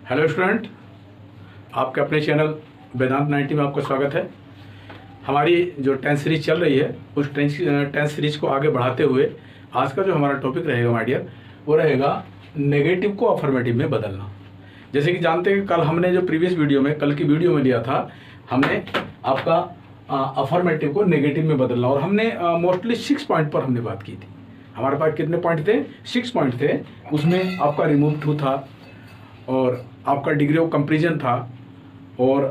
Hello student, आपके अपने channel वेदांत 90 में आपका स्वागत है। हमारी जो टेंथ सीरीज चल रही है उस टेंथ सीरीज को आगे बढ़ाते हुए आज का जो हमारा टॉपिक रहेगा माय डियर, वो रहेगा नेगेटिव को अफर्मेटिव में बदलना। जैसे कि जानते हैं, कल हमने जो प्रीवियस वीडियो में, कल की वीडियो में लिया था, हमने आपका अफर्मेटिव को नेगेटिव में बदलना, और हमने मोस्टली 6 पॉइंट पर हमने बात की थी। हमारे पास कितने पॉइंट थे? 6 पॉइंट थे। उसमें आपका रिमूव टू था, और आपका डिग्री ऑफ कंपेरिजन था, और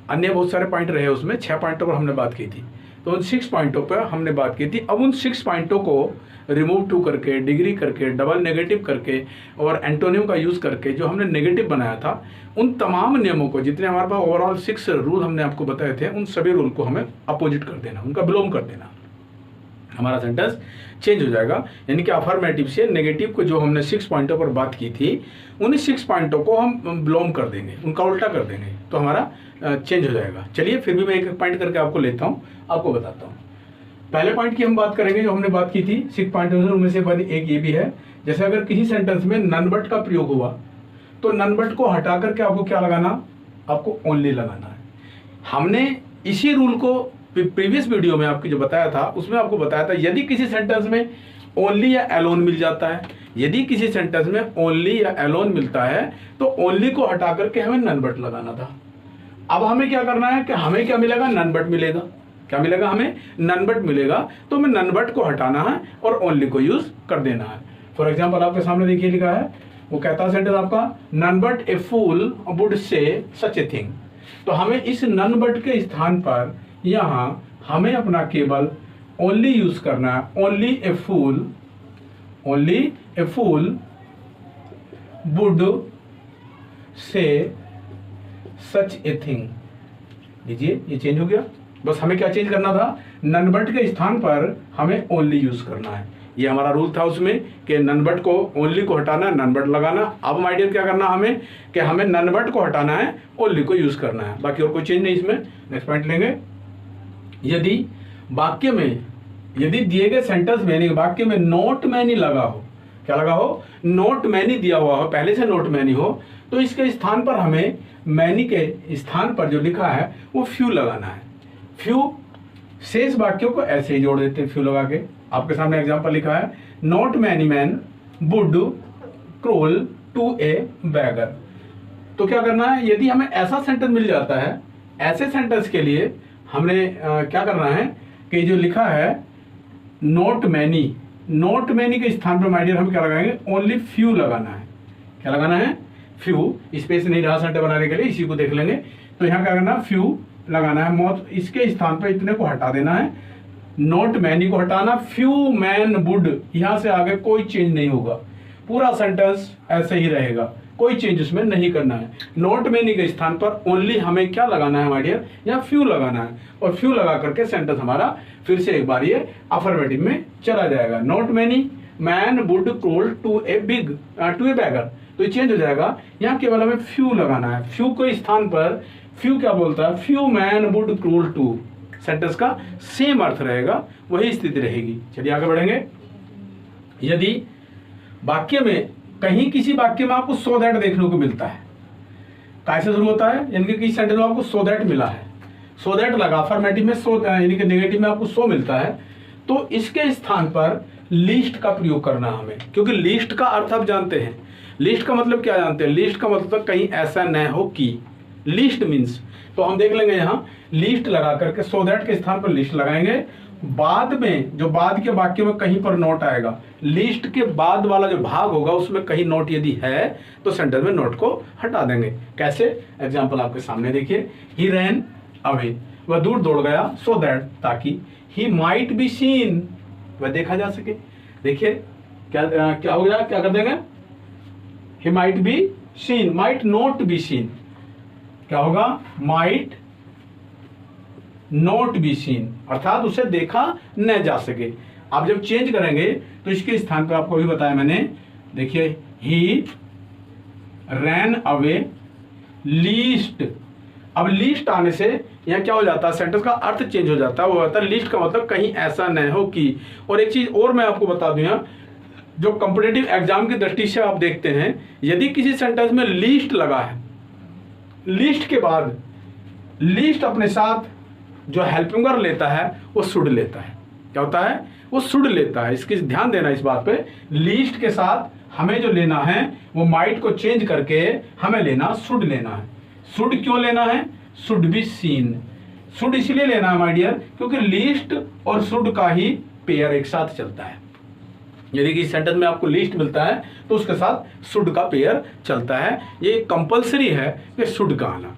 अन्य बहुत सारे पॉइंट रहे। उसमें 6 पॉइंटों पर हमने बात की थी। तो उन 6 पॉइंटों पर हमने बात की थी। अब उन 6 पॉइंटों को रिमूव टू करके, डिग्री करके, डबल नेगेटिव करके और एंटोनिम का यूज़ करके जो हमने नेगेटिव बनाया था, उन तमाम नियमों को, जितने हमारे पास ओवरऑल 6 रूल हमने आपको बताए थे, उन सभी रूल को हमें अपोजिट कर देना, उनका विलोम कर देना। हमारा सेंटेंस चेंज हो जाएगा। यानी कि अफर्मेटिव से नेगेटिव को जो हमने 6 पॉइंटों पर बात की थी, उन 6 पॉइंटों को हम विलोम कर देंगे, उनका उल्टा कर देंगे, तो हमारा चेंज हो जाएगा। चलिए फिर भी मैं एक पॉइंट करके आपको लेता हूँ, आपको बताता हूँ। पहले पॉइंट की हम बात करेंगे जो हमने बात की थी 6 पॉइंटों में, उनमें से एक ये भी है। जैसे अगर किसी सेंटेंस में नन बट का प्रयोग हुआ, तो नन बट को हटा करके आपको क्या लगाना? आपको ओनली लगाना है। हमने इसी रूल को प्रीवियस वीडियो में आपको जो बताया था, उसमें आपको बताया था, यदि किसी सेंटेंस में ओनली या एलोन मिल जाता है, यदि किसी सेंटेंस में ओनली या एलोन मिलता है, तो ओनली को हटा करके हमें नन बट लगाना था। अब हमें क्या करना है कि हमें क्या मिलेगा? नन बट मिलेगा। क्या मिलेगा? हमें नन बट मिलेगा। तो हमें नन बट को हटाना है और ओनली को यूज कर देना है। फॉर एग्जाम्पल आपके सामने देखिए लिखा है, वो कहता है सेंटेंस आपका, none but a fool would say such a thing. तो हमें इस नन बट के स्थान पर यहां हमें अपना केवल ओनली यूज करना है। Only A fool would say such a thing. लीजिए, ये चेंज हो गया। बस हमें क्या चेंज करना था? नन बट के स्थान पर हमें ओनली यूज करना है। ये हमारा रूल था उसमें कि नन बट को, ओनली को हटाना, नन बट लगाना। अब माय डियर क्या करना हमें कि हमें नन बट को हटाना है, ओनली को यूज करना है, बाकी और कोई चेंज नहीं इसमें। नेक्स्ट पॉइंट लेंगे। यदि वाक्य में, यदि दिए गए सेंटेंस में, वाक्य में नॉट मैनी लगा हो, क्या लगा हो? नॉट मैनी दिया हुआ हो, पहले से नॉट मैनी हो, तो इसके स्थान पर हमें मैनी के स्थान पर जो लिखा है वो फ्यू लगाना है। फ्यू, शेष वाक्यों को ऐसे ही जोड़ देते हैं फ्यू लगा के। आपके सामने एग्जांपल लिखा है, not many man would crawl to a beggar. तो क्या करना है? यदि हमें ऐसा सेंटेंस मिल जाता है, ऐसे सेंटेंस के लिए हमने क्या करना है कि जो लिखा है नॉट मैनी, नॉट मैनी के स्थान पर माय डियर हम क्या लगाएंगे? ओनली फ्यू लगाना है। क्या लगाना है? फ्यू। स्पेस नहीं रहा सेंटेंस बनाने के लिए, इसी को देख लेंगे। तो यहाँ क्या करना? फ्यू लगाना है। मौत, इसके स्थान पर इतने को हटा देना है, नॉट मैनी को हटाना, फ्यू मैन वुड, यहां से आगे कोई चेंज नहीं होगा, पूरा सेंटेंस ऐसे ही रहेगा, कोई चेंज उसमें नहीं करना है। नॉट मैनी के स्थान पर ओनली हमें क्या लगाना है माय डियर? यहाँ फ्यू लगाना है, और फ्यू लगा करके सेंटेंस हमारा फिर से एक बार ये अफर्मेटिव में चला जाएगा। Not many man would crawl to a beggar, तो ये चेंज हो जाएगा। यहाँ केवल हमें फ्यू लगाना है। फ्यू के स्थान पर फ्यू क्या बोलता है? Few man would crawl to. Sentence का सेम अर्थ रहेगा, वही स्थिति रहेगी। चलिए आगे बढ़ेंगे। यदि वाक्य में, कहीं किसी वाक्य में आपको सो दैट देखने को मिलता है, कैसे शुरू होता है? यानी कि किसी सेंटेंस में आपको सो दैट मिला है, सो दैट लगा, अफर्मेटिव में सो, यानी कि नेगेटिव में आपको सो मिलता है, तो इसके स्थान पर लीस्ट का प्रयोग करना है हमें। क्योंकि लीस्ट का अर्थ आप जानते हैं, लीस्ट का मतलब क्या जानते हैं? लीस्ट का मतलब कहीं ऐसा न हो कि, लीस्ट मीन्स, तो हम देख लेंगे यहाँ लीस्ट लगा करके सो दैट के स्थान पर लीस्ट लगाएंगे। बाद में जो बाद के वाक्य में कहीं पर नोट आएगा, लीस्ट के बाद वाला जो भाग होगा उसमें कहीं नोट यदि है, तो सेंटेंस में नोट को हटा देंगे। कैसे? एग्जांपल आपके सामने देखिए। ही रैन अवे, वह दूर दौड़ गया, सो दैट, ताकि, ही माइट बी सीन, वह देखा जा सके। देखिए क्या हो गया? क्या कर देंगे? He might be seen, might not be seen. क्या होगा? माइट नॉट बी सीन, अर्थात उसे देखा न जा सके। आप जब चेंज करेंगे तो इसके स्थान पर आपको भी बताया मैंने, देखिए, ही रैन अवे लीस्ट। अब लीस्ट आने से यहाँ क्या हो जाता है? सेंटेंस का अर्थ चेंज हो जाता है। वो होता है लीस्ट का मतलब कहीं ऐसा न हो कि। और एक चीज और मैं आपको बता दूं, यहाँ जो कॉम्पिटिटिव एग्जाम की दृष्टि से आप देखते हैं, यदि किसी सेंटेंस में लीस्ट लगा है, लीस्ट के बाद लीस्ट अपने साथ जो हेल्पिंग वर्ब लेता है वो शुड लेता है। क्या होता है? वो शुड लेता है। इसकी ध्यान देना इस बात पे, लीस्ट के साथ हमें जो लेना है वो माइट को चेंज करके हमें लेना शुड लेना है। शुड क्यों लेना है? Should be seen. शुड इसलिए लेना है माय डियर क्योंकि लीस्ट और शुड का ही पेयर एक साथ चलता है। यदि किसी सेंटेंस में आपको लिस्ट मिलता है तो उसके साथ शुड का पेयर चलता है। ये कंपलसरी है कि शुड का आना।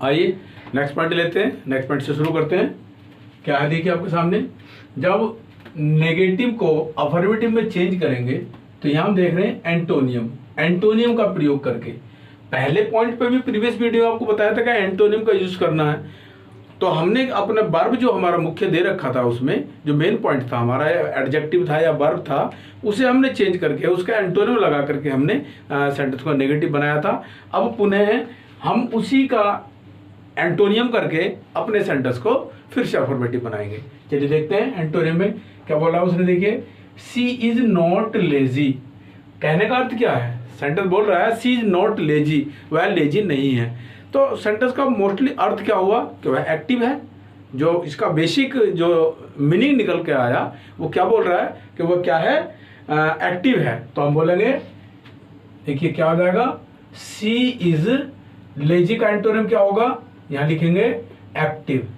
आइए नेक्स्ट पॉइंट लेते हैं, नेक्स्ट पॉइंट से शुरू करते हैं। क्या है देखिए आपके सामने, जब नेगेटिव को अफर्मेटिव में चेंज करेंगे तो यहाँ हम देख रहे हैं एंटोनियम, एंटोनियम का प्रयोग करके। पहले पॉइंट पे भी प्रीवियस वीडियो में आपको बताया था कि एंटोनियम का यूज करना है। तो हमने अपने वर्ब जो हमारा मुख्य दे रखा था, उसमें जो मेन पॉइंट था हमारा, एडजेक्टिव था या वर्ब था, उसे हमने चेंज करके उसका एंटोनियम लगा करके हमने सेंटेंस को नेगेटिव बनाया था। अब पुनः हम उसी का एंटोनियम करके अपने सेंटेंस को फिर से अफर्मेटिव बनाएंगे। चलिए देखते हैं एंटोनियम में क्या बोला उसने। देखिए, सी इज नॉट लेजी। कहने का अर्थ क्या है? सेंटेंस बोल रहा है सी इज नॉट लेजी, वह लेजी नहीं है। तो सेंटेंस का मोस्टली अर्थ क्या हुआ कि वह एक्टिव है। जो इसका बेसिक जो मीनिंग निकल के आया वो क्या बोल रहा है कि वो क्या है? एक्टिव है। तो हम बोलेंगे, देखिए क्या हो जाएगा, सी इज लेजी का एंटोनियम क्या होगा? यहां लिखेंगे एक्टिव।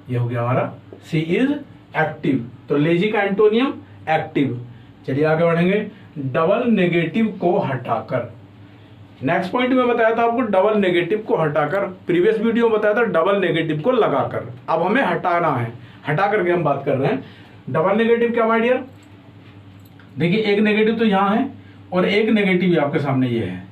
ये हो गया हमारा सी इज एक्टिव। तो लेजी का एंटोनियम एक्टिव। चलिए आगे बढ़ेंगे। डबल नेगेटिव को हटाकर, नेक्स्ट पॉइंट में बताया था आपको डबल नेगेटिव को हटाकर, प्रीवियस वीडियो में बताया था डबल नेगेटिव को लगाकर। अब हमें हटाना है, हटा करके हम बात कर रहे हैं। डबल नेगेटिव क्या माय डियर? देखिए, एक नेगेटिव तो यहां है और एक नेगेटिव आपके सामने ये है,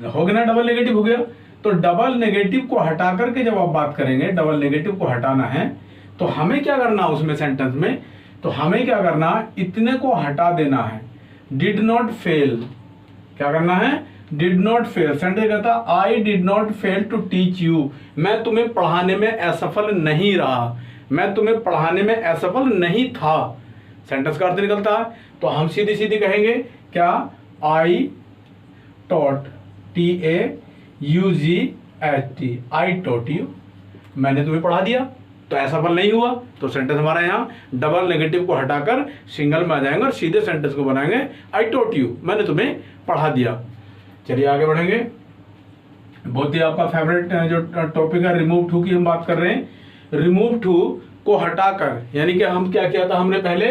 हो गया ना, डबल नेगेटिव हो गया। तो डबल नेगेटिव को हटा करके जब आप बात करेंगे, डबल नेगेटिव को हटाना है तो हमें क्या करना उसमें सेंटेंस में? तो हमें क्या करना, इतने को हटा देना है। डिड नॉट फेल, क्या करना है? Did not fail. सेंटेंस कहता I did not fail to teach you, मैं तुम्हें पढ़ाने में असफल नहीं रहा, मैं तुम्हें पढ़ाने में असफल नहीं था। सेंटेंस का अर्थ निकलता है। तो हम सीधी सीधी कहेंगे क्या? I taught, TAUGHT, I taught you, मैंने तुम्हें पढ़ा दिया। तो असफल नहीं हुआ। तो सेंटेंस हमारा यहाँ डबल नेगेटिव को हटाकर सिंगल में आ जाएंगे और सीधे सेंटेंस को बनाएंगे आई टॉट यू, मैंने तुम्हें पढ़ा दिया। चलिए आगे बढ़ेंगे। बहुत ही आपका फेवरेट जो टॉपिक है रिमूव टू की हम बात कर रहे हैं। रिमूव टू को हटाकर, यानी कि हम क्या किया था, हमने पहले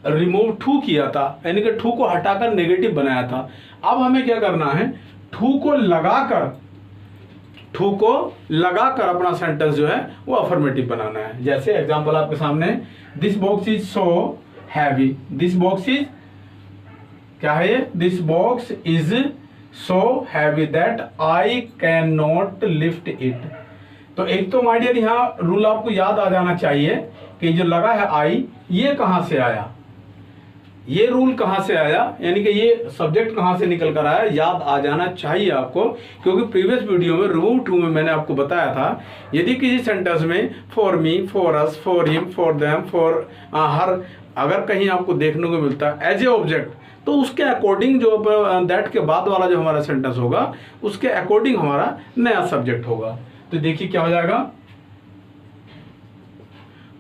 रिमूव टू किया था, यानी कि टू को हटाकर नेगेटिव बनाया था। अब हमें क्या करना है? टू को लगाकर अपना सेंटेंस जो है वो अफर्मेटिव बनाना है। जैसे एग्जांपल आपके सामने, this box is so heavy, this box is क्या है ये? This box is so heavy that I can not lift it. तो एक तो माय डियर यहाँ रूल आपको याद आ जाना चाहिए कि जो लगा है आई, ये कहां से आया, ये रूल कहां से आया, यानी कि ये सब्जेक्ट कहां से निकल कर आया, याद आ जाना चाहिए आपको। क्योंकि प्रीवियस वीडियो में रिमूव टू में मैंने आपको बताया था, यदि किसी सेंटेंस में for me, for us, for him, for them, for her अगर कहीं आपको देखने को मिलता है एज ए ऑब्जेक्ट, तो उसके अकॉर्डिंग जो दैट के बाद वाला जो हमारा सेंटेंस होगा उसके अकॉर्डिंग हमारा नया सब्जेक्ट होगा। तो देखिए क्या हो जाएगा,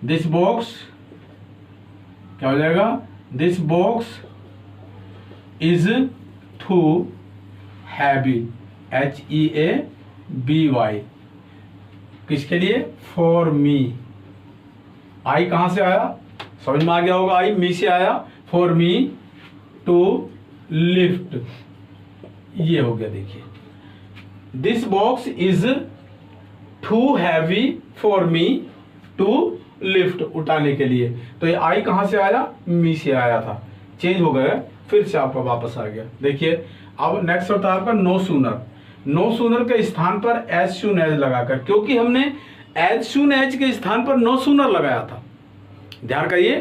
दिस बॉक्स क्या हो जाएगा, this box is too heavy, HEAVY, किसके लिए, फॉर मी। आई कहां से आया, समझ में आ गया होगा, आई मी से आया, फॉर मी टू लिफ्ट, ये हो गया। देखिए this box is too heavy for me to lift, उठाने के लिए। तो ये आई कहां से आया, मी से आया था, चेंज हो गया, फिर से आपका वापस आ गया। देखिए अब नेक्स्ट होता है आपका नो सूनर। नो सूनर के स्थान पर एज सून एज लगाकर, क्योंकि हमने एज सून एज के स्थान पर नो सूनर लगाया था। ध्यान करिए,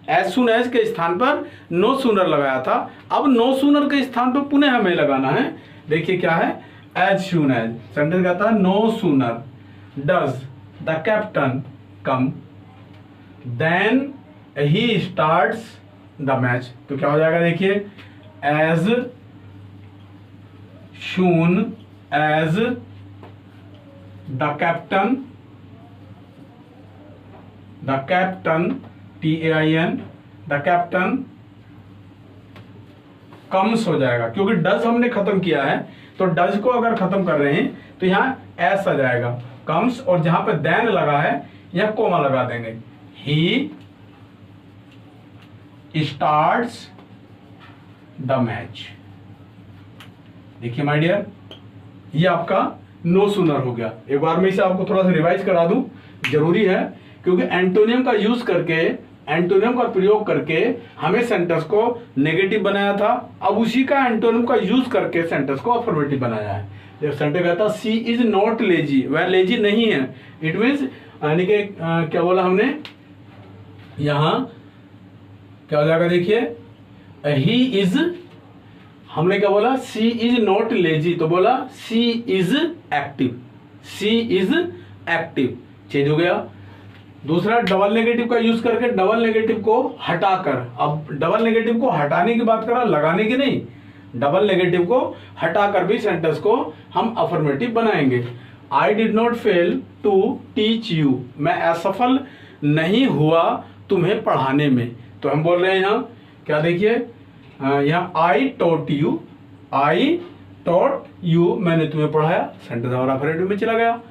एज सुन एज के स्थान पर नो सूनर लगाया था, अब नो सूनर के स्थान पर पुनः हमें लगाना है। देखिए क्या है, एज सुन एज। सेंटेंस कहता है no sooner does the captain come then he starts the match. तो क्या हो जाएगा, देखिए as soon as the captain TAIN the captain comes हो जाएगा, क्योंकि डज हमने खत्म किया है तो डज को अगर खत्म कर रहे हैं तो यहाँ एस आ जाएगा कम्स, और जहां पे देन लगा है यहाँ कोमा लगा देंगे। ही स्टार्ट्स द मैच। देखिए माय डियर, ये आपका नो सूनर हो गया। एक बार मैं इसे आपको थोड़ा सा रिवाइज करा दूं, जरूरी है, क्योंकि एंटोनियम का यूज करके, एंटोनियम का प्रयोग करके हमें सेंटेंस को नेगेटिव बनाया था, अब उसी का एंटोनियम का यूज करके सेंटेंस को अफर्मेटिव बनाया है। जब सेंटेंस कहता सी इज नॉट लेजी, वह लेजी नहीं है, इट मीन्स यानी कि क्या बोला हमने, यहां क्या हो जाएगा, देखिए ही इज, हमने क्या बोला, सी इज नॉट लेजी, तो बोला she is active, she is active, change हो गया। दूसरा डबल नेगेटिव का यूज करके डबल नेगेटिव को हटाकर, अब डबल नेगेटिव को हटाने की बात करा, लगाने की नहीं, डबल नेगेटिव को हटाकर भी सेंटेंस को हम अफर्मेटिव बनाएंगे। I did not fail to teach you, मैं असफल नहीं हुआ तुम्हें पढ़ाने में, तो हम बोल रहे हैं यहाँ क्या, देखिए यहाँ I taught you, I taught you, मैंने तुम्हें पढ़ाया, सेंटेंस हमारा अफर्मेटिव में चला गया।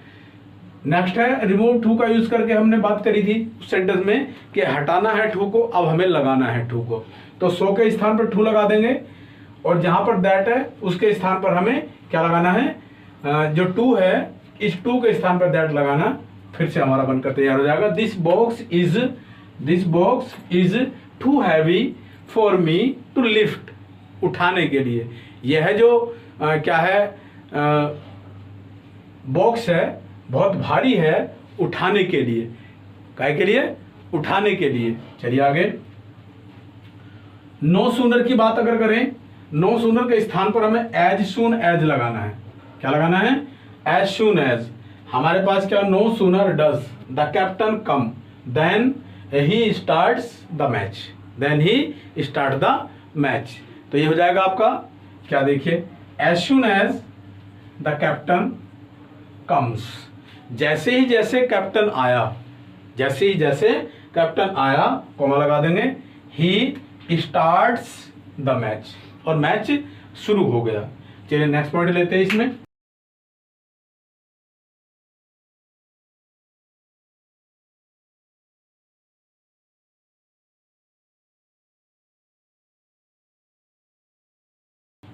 नेक्स्ट है रिमूव टू का यूज करके हमने बात करी थी उस सेंटेंस में कि हटाना है टू को, अब हमें लगाना है टू को, तो सो के स्थान पर टू लगा देंगे, और जहां पर दैट है उसके स्थान पर हमें क्या लगाना है, जो टू है इस टू के स्थान पर दैट लगाना, फिर से हमारा बनकर तैयार हो जाएगा। This box is too heavy for me to lift, उठाने के लिए, यह है जो क्या है, बॉक्स है, बहुत भारी है, उठाने के लिए, काय के लिए, उठाने के लिए। चलिए आगे, नो सूनर की बात अगर करें, नो सूनर के स्थान पर हमें एज सून एज लगाना है। क्या लगाना है, एज सून एज। हमारे पास क्या, no sooner does the captain come then he starts the match, then he start the match, तो ये हो जाएगा आपका क्या, देखिए as soon as the captain comes, जैसे ही जैसे कैप्टन आया, जैसे ही जैसे कैप्टन आया, कॉमा लगा देंगे, ही स्टार्ट्स द मैच, और मैच शुरू हो गया। चलिए नेक्स्ट पॉइंट लेते हैं इसमें।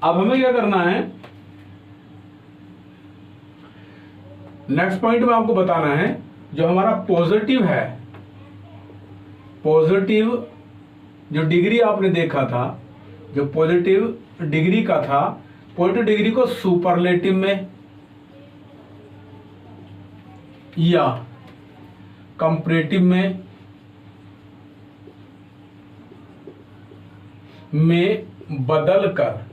अब हमें क्या करना है, नेक्स्ट पॉइंट में आपको बताना है, जो हमारा पॉजिटिव है, पॉजिटिव जो डिग्री आपने देखा था, जो पॉजिटिव डिग्री का था, पॉजिटिव डिग्री को सुपरलेटिव में या कंपैरेटिव में बदल कर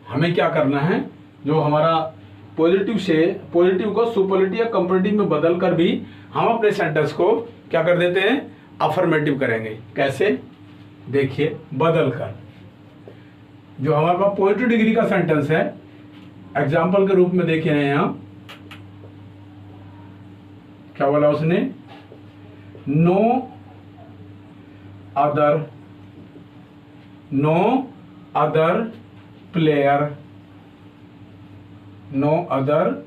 हमें क्या करना है, जो हमारा पॉजिटिव से, पॉजिटिव को सुपरलेटिव या कंपैरेटिव में बदल कर भी हम अपने सेंटेंस को क्या कर देते हैं, अफर्मेटिव करेंगे। कैसे, देखिए बदल कर, जो हमारे पास पॉजिटिव डिग्री का सेंटेंस है, एग्जाम्पल के रूप में देखिए यहां क्या बोला उसने, no other player, no other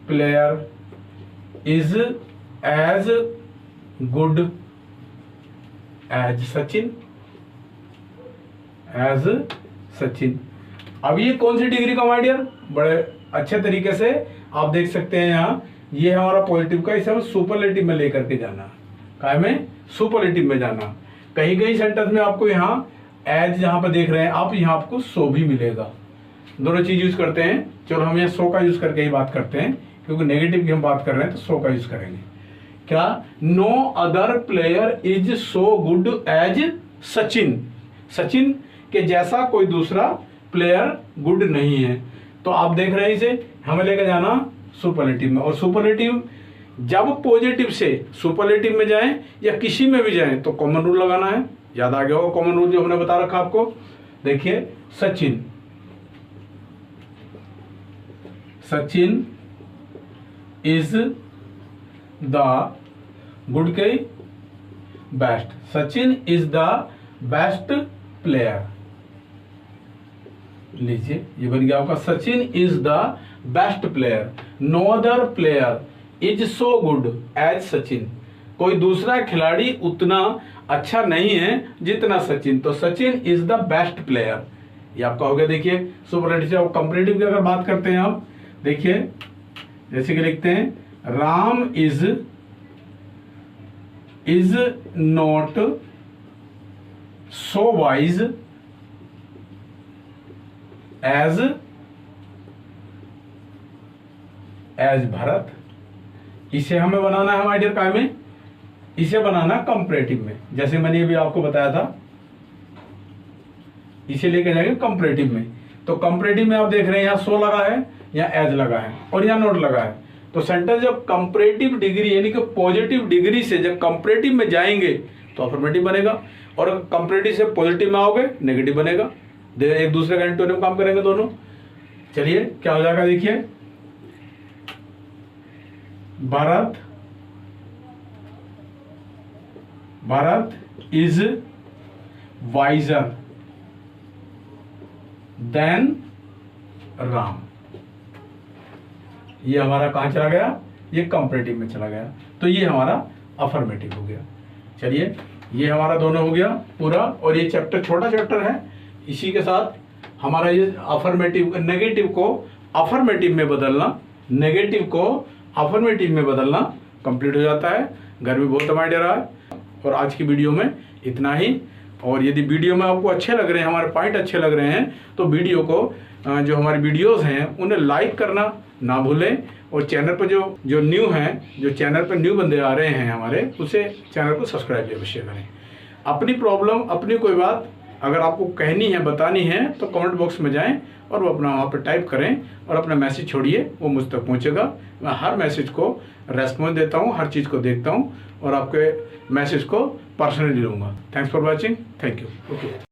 player is as good as Sachin, as Sachin. अब ये कौन सी डिग्री का, माय डियर, बड़े अच्छे तरीके से आप देख सकते हैं यहाँ, ये हमारा पॉजिटिव का, इसे हमें सुपरलेटिव में लेकर के जाना, काय में, सुपरलेटिव में जाना। कहीं कहीं सेंटेंस में आपको यहाँ एज जहां पर देख रहे हैं आप, यहाँ आपको सो भी मिलेगा, दोनों चीज यूज करते हैं। चलो हम यहाँ सो का यूज करके ही बात करते हैं, क्योंकि नेगेटिव की हम बात कर रहे हैं तो सो का यूज करेंगे। क्या, no other player is so good as Sachin, Sachin के जैसा कोई दूसरा प्लेयर गुड नहीं है। तो आप देख रहे हैं इसे हमें लेकर जाना सुपरलेटिव में, और सुपरलेटिव जब पॉजिटिव से सुपरलेटिव में जाएं या किसी में भी जाएं तो कॉमन रूल लगाना है। याद आ गया होगा कॉमन रूल जो हमने बता रखा आपको। देखिए Sachin, Sachin is the good के best, Sachin is the best player. लीजिए ये बन गया आपका, Sachin is the best player, no other player is so good as Sachin, कोई दूसरा खिलाड़ी उतना अच्छा नहीं है जितना सचिन, तो Sachin is the best player. ये आपका हो गया। देखिए सुपरलेटिव और कंपैरेटिव की अगर बात करते हैं आप, देखिए जैसे कि लिखते हैं Ram is not so wise as Bharat. इसे हमें बनाना है माय डियर काय में, इसे बनाना कंपैरेटिव में, जैसे मैंने अभी आपको बताया था, इसे लेके जाएंगे कंपैरेटिव में। तो कंपैरेटिव में आप देख रहे हैं यहाँ सो लगा है, यहाँ एज लगा है और यहाँ नोट लगा है। तो सेंटेंस जब कंपैरेटिव डिग्री यानी कि पॉजिटिव डिग्री से जब कंपैरेटिव में जाएंगे तो अफर्मेटिव बनेगा, और अगर कंपैरेटिव से पॉजिटिव में आओगे नेगेटिव बनेगा। एक दूसरे का एंटोनिम काम करेंगे दोनों। चलिए क्या हो जाएगा, देखिए Bharat is visor then Ram. ये हमारा कहां चला गया, ये कंपैरेटिव में चला गया, तो ये हमारा अफर्मेटिव हो गया। चलिए ये हमारा दोनों हो गया पूरा, और ये चैप्टर छोटा चैप्टर है, इसी के साथ हमारा ये अफर्मेटिव नेगेटिव को अफर्मेटिव में बदलना, नेगेटिव को अफर्मेटिव में बदलना कंप्लीट हो जाता है। गर्मी बहुत हमारे रहा है, और आज की वीडियो में इतना ही। और यदि वीडियो में आपको अच्छे लग रहे हैं, हमारे पॉइंट अच्छे लग रहे हैं, तो वीडियो को जो हमारे वीडियोस हैं उन्हें लाइक करना ना भूलें, और चैनल पर जो न्यू हैं, जो चैनल पर न्यू बंदे आ रहे हैं हमारे, उसे चैनल को सब्सक्राइब अवश्य करें। अपनी प्रॉब्लम, अपनी कोई बात अगर आपको कहनी है, बतानी है, तो कमेंट बॉक्स में जाएं और वो अपना वहाँ पर टाइप करें और अपना मैसेज छोड़िए, वो मुझ तक पहुँचेगा। मैं हर मैसेज को रेस्पॉन्स देता हूँ, हर चीज़ को देखता हूँ और आपके मैसेज को पर्सनली लूँगा। Thanks for watching, thank you. Okay.